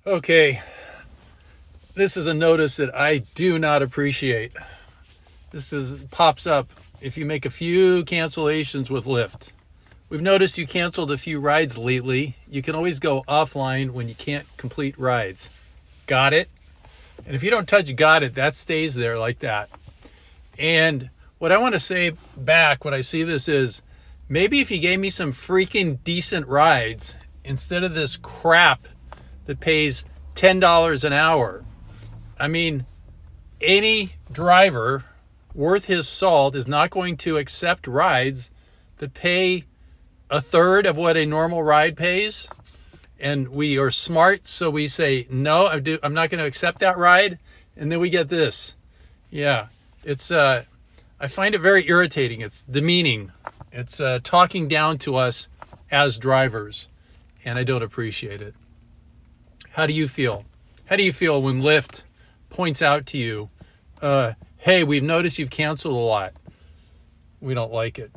Okay, this is a notice that I do not appreciate. Pops up if you make a few cancellations with Lyft. We've noticed you canceled a few rides lately. You can always go offline when you can't complete rides. Got it? And if you don't touch got it, that stays there like that. And what I want to say back when I see this is, maybe if you gave me some freaking decent rides instead of this crap that pays $10 an hour. I mean, any driver worth his salt is not going to accept rides that pay a third of what a normal ride pays. And we are smart, so we say, no, I'm not going to accept that ride. And then we get this. Yeah, it's I find it very irritating. It's demeaning. It's talking down to us as drivers, and I don't appreciate it. How do you feel? How do you feel when Lyft points out to you, hey, we've noticed you've canceled a lot. We don't like it.